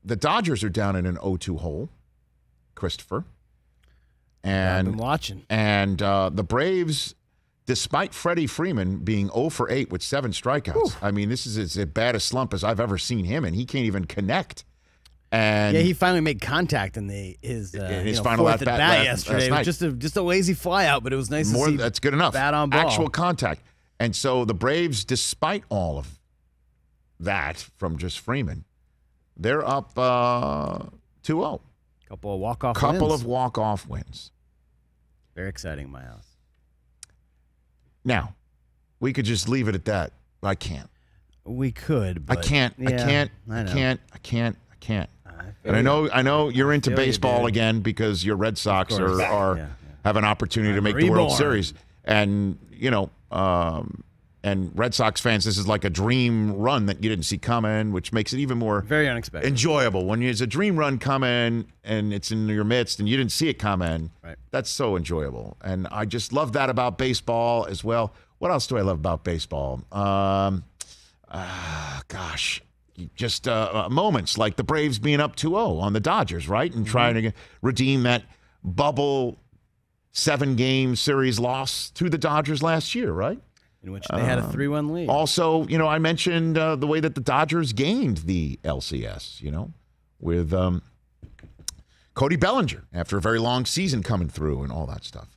the Dodgers are down in an 0-2 hole, Christopher. And I've been watching. And the Braves, despite Freddie Freeman being 0 for 8 with 7 strikeouts, Whew. I mean, this is as bad a slump as I've ever seen him, and he can't even connect. And yeah, he finally made contact in his final fourth at-bat bat yesterday. last It was just a lazy fly out, but it was nice to see. That's good enough. Bat on ball. Actual contact. And so the Braves, despite all of that from just Freeman, they're up 2-0. Couple of walk-off wins. Very exciting in my house. Now, we could just leave it at that. I can't. We could, but I can't. I And I know you're into baseball again because your Red Sox have an opportunity to make the World Series. And, and Red Sox fans, this is like a dream run that you didn't see coming, which makes it even more very unexpected, enjoyable. When there's a dream run coming and it's in your midst and you didn't see it coming, right. That's so enjoyable. And I just love that about baseball as well. What else do I love about baseball? Just moments like the Braves being up 2-0 on the Dodgers, right? And trying to redeem that bubble 7-game series loss to the Dodgers last year, right? In which they had a 3-1 lead. Also, I mentioned the way that the Dodgers gained the LCS, with Cody Bellinger after a very long season coming through and all that stuff.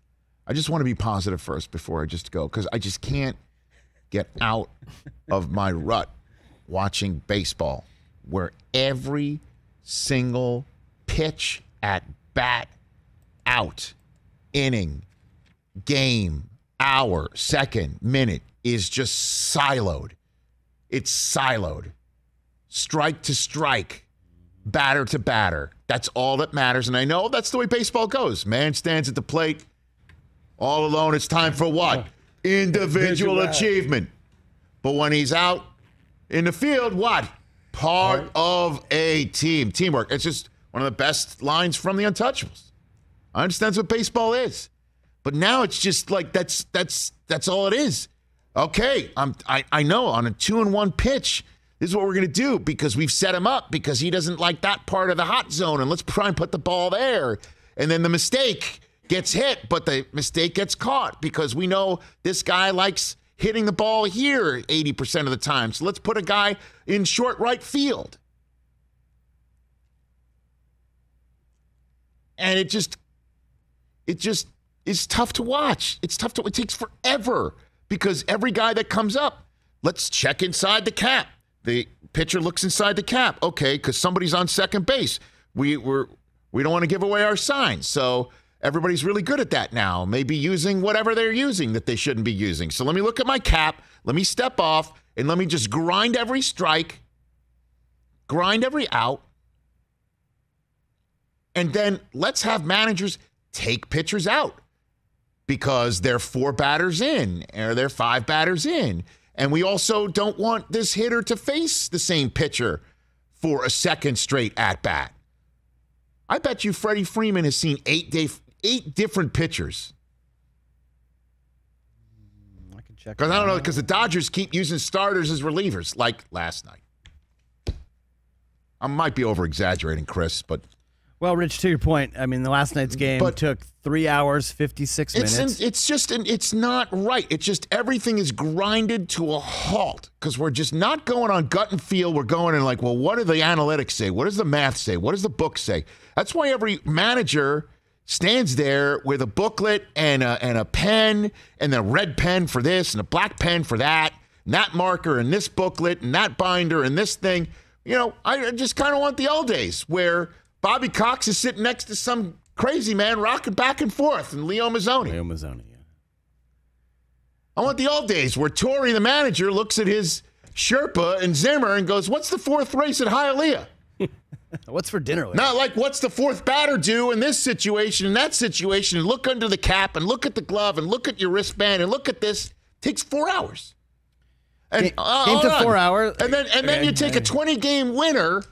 I just want to be positive first before I just go, because I just can't get out of my rut watching baseball where every single pitch at bat, out, inning, game, hour, second, minute is just siloed. It's siloed. Strike to strike, batter to batter. That's all that matters. And I know that's the way baseball goes. Man stands at the plate, all alone. It's time for what? Individual achievement. But when he's out in the field, what? Part of a team. Teamwork. It's just one of the best lines from the Untouchables. I understand that's what baseball is. But now it's just like that's all it is. Okay, I know on a 2-1 pitch, this is what we're going to do because we've set him up because he doesn't like that part of the hot zone, and let's try and put the ball there. And then the mistake gets hit, but the mistake gets caught because we know this guy likes hitting the ball here 80% of the time. So let's put a guy in short right field. And it just is tough to watch. It takes forever because every guy that comes up, let's check inside the cap. The pitcher looks inside the cap. Okay, because somebody's on second base. We don't want to give away our signs. So everybody's really good at that now. Maybe using whatever they're using that they shouldn't be using. So let me look at my cap. Let me step off and let me just grind every strike, grind every out. And then let's have managers take pitchers out because they're 4 batters in or they're 5 batters in. And we also don't want this hitter to face the same pitcher for a second straight at-bat. I bet you Freddie Freeman has seen 8 different pitchers. I can check. Because I don't know, because the Dodgers keep using starters as relievers, like last night. I might be over-exaggerating, Chris, but... Well, Rich, to your point, I mean, the last night's game took 3 hours, 56 minutes. It's not right. It's just everything is grinded to a halt because we're just not going on gut and feel. We're going in like, well, what do the analytics say? What does the math say? What does the book say? That's why every manager stands there with a booklet and a pen and a red pen for this and a black pen for that and that marker and this booklet and that binder and this thing. I just kind of want the old days where Bobby Cox is sitting next to some crazy man rocking back and forth, and Leo Mazzoni. Yeah. I want the old days where Torrey, the manager, looks at his Sherpa and Zimmer and goes, what's the 4th race at Hialeah? What's for dinner later? Not like, what's the 4th batter do in this situation, in that situation, and look under the cap, and look at the glove, and look at your wristband, and look at this. It takes 4 hours. And, Game to 4 hours. And then you take a 20-game winner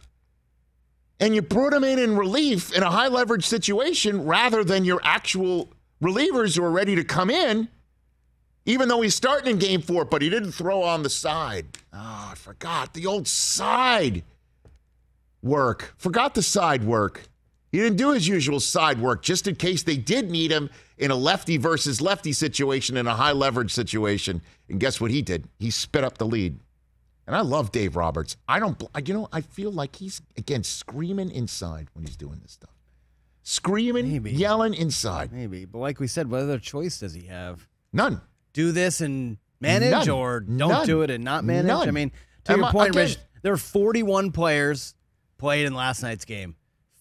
and you put them in relief in a high-leverage situation rather than your actual relievers who are ready to come in, even though he's starting in Game 4, but he didn't throw on the side. Oh, I forgot. The old side. work. Forgot the side work. He didn't do his usual side work just in case they did need him in a lefty versus lefty situation, in a high leverage situation. And guess what he did? He spit up the lead. And I love Dave Roberts. I feel like he's, again, screaming inside when he's doing this stuff. Screaming, yelling inside. Maybe. But like we said, what other choice does he have? None. Do this and manage, or don't do it and not manage? None. I mean, to your point, Rich, there are 41 players played in last night's game.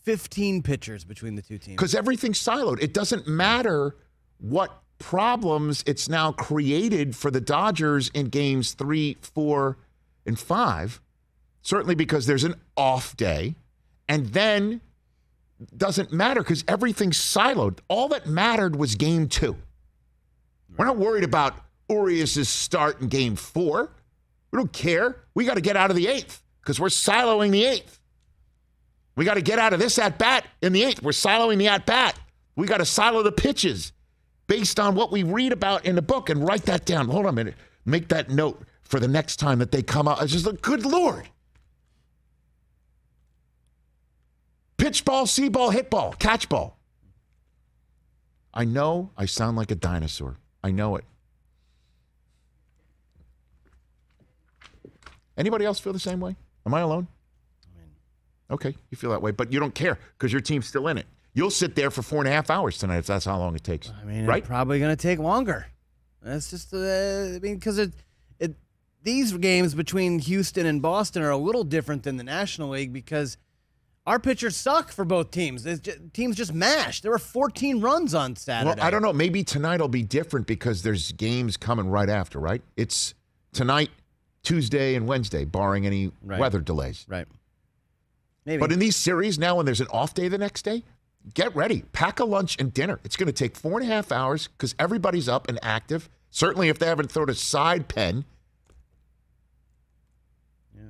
15 pitchers between the two teams. Because everything's siloed. It doesn't matter what problems it's now created for the Dodgers in games 3, 4, and 5. Certainly because there's an off day. And then doesn't matter because everything's siloed. All that mattered was game 2. We're not worried about Urias' start in game 4. We don't care. We got to get out of the 8th because we're siloing the 8th. We got to get out of this at-bat in the 8th. We're siloing the at-bat. We got to silo the pitches based on what we read about in the book and write that down. Hold on a minute. Make that note for the next time that they come out. It's just like, good Lord. Pitch ball, see ball, hit ball, catch ball. I know I sound like a dinosaur. I know it. Anybody else feel the same way? Am I alone? Okay, you feel that way, but you don't care because your team's still in it. You'll sit there for 4.5 hours tonight if that's how long it takes. I mean, right? It's probably going to take longer. That's just, because these games between Houston and Boston are a little different than the National League because our pitchers suck for both teams. Teams just mashed. There were 14 runs on Saturday. Well, I don't know. Maybe tonight will be different because there's games coming right after, right? It's tonight, Tuesday, and Wednesday, barring any weather delays. Right. Maybe. But in these series now, when there's an off day the next day, get ready. Pack a lunch and dinner. It's going to take 4.5 hours because everybody's up and active. Certainly if they haven't thrown a side pen. Yeah.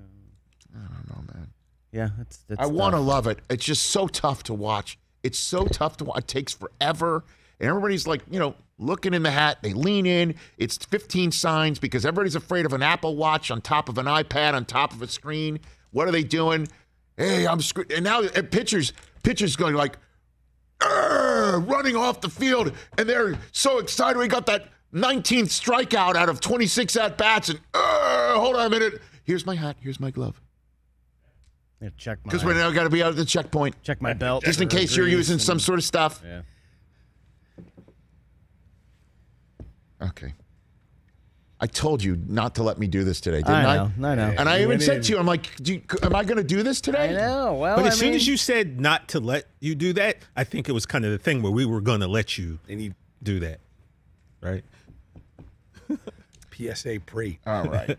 I don't know, man. Yeah, that's I want to love it. It's just so tough to watch. It's so tough to watch. It takes forever. And everybody's like, looking in the hat. They lean in. It's 15 signs because everybody's afraid of an Apple Watch on top of an iPad on top of a screen. What are they doing? Hey, I'm screwed. And now pitchers going like, running off the field. And they're so excited. We got that 19th strikeout out of 26 at-bats. And hold on a minute. Here's my hat. Here's my glove. Yeah, check my. Because we now got to be out at the checkpoint. Check my belt. Just in case you're using some sort of stuff. Yeah. Okay. I told you not to let me do this today, didn't I? I know. And I even said to you, I'm like, am I going to do this today? I know. Well, but as soon as you said not to let you do that, I think it was kind of the thing where we were going to let you and you do that, right? PSA pre. All right.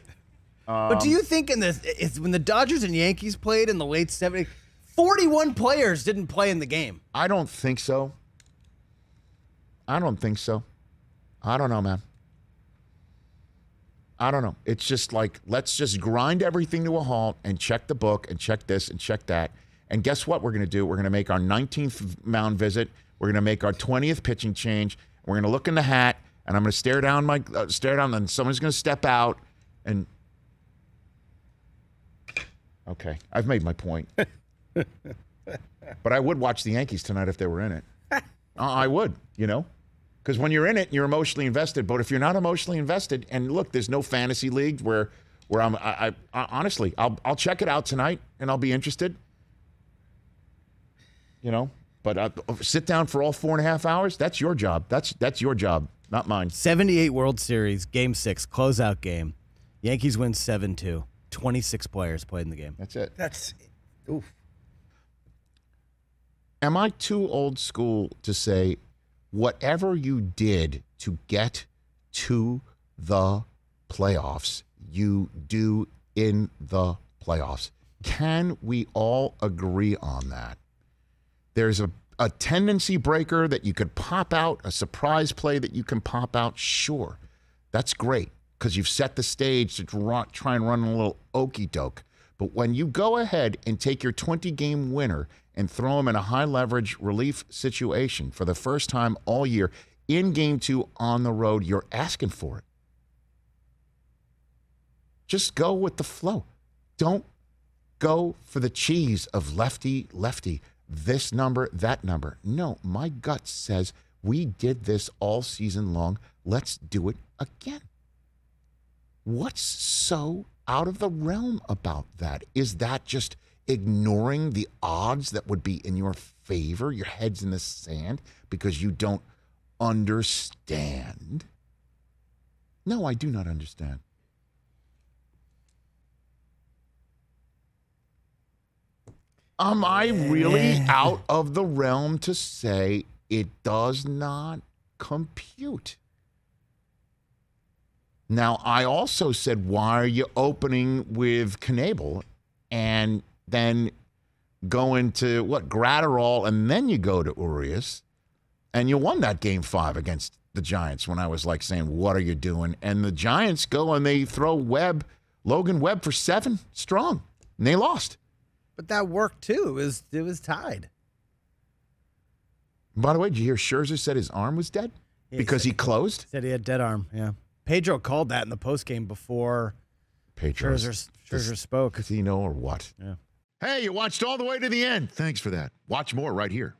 But do you think when the Dodgers and Yankees played in the late 70s, 41 players didn't play in the game? I don't think so. I don't know, man. I don't know. It's just like, let's just grind everything to a halt and check the book and check this and check that. And guess what we're going to do? We're going to make our 19th mound visit. We're going to make our 20th pitching change. We're going to look in the hat, and I'm going to stare down, and someone's going to step out. And okay, I've made my point. But I would watch the Yankees tonight if they were in it. I would, Because when you're in it, you're emotionally invested. But if you're not emotionally invested, and look, there's no fantasy league where I honestly, I'll check it out tonight and I'll be interested. But sit down for all 4.5 hours. That's your job. That's your job, not mine. 78 World Series, Game 6, closeout game. Yankees win 7-2. 26 players played in the game. That's it. That's oof. Am I too old school to say, whatever you did to get to the playoffs, you do in the playoffs? Can we all agree on that? There's a tendency breaker that you could pop out, a surprise play that you can pop out. Sure, that's great because you've set the stage to try and run a little okey doke. But when you go ahead and take your 20-game winner and throw them in a high-leverage relief situation for the first time all year in Game 2 on the road, you're asking for it. Just go with the flow. Don't go for the cheese of lefty, this number, that number. No, my gut says we did this all season long. Let's do it again. What's so out of the realm about that? Is that just ignoring the odds that would be in your favor? Your head's in the sand because you don't understand? No, I do not understand. Am I really out of the realm to say it does not compute? Now, I also said, why are you opening with Knable and then go into, Gratterall, and then you go to Urias, and you won that Game 5 against the Giants when I was like saying, what are you doing? And the Giants go and they throw Logan Webb for 7 strong, and they lost. But that worked, too. It was tied. By the way, did you hear Scherzer said his arm was dead because he closed? Said he had dead arm, yeah. Pedro called that in the postgame before Scherzer spoke. Casino or what? Yeah. Hey, you watched all the way to the end. Thanks for that. Watch more right here.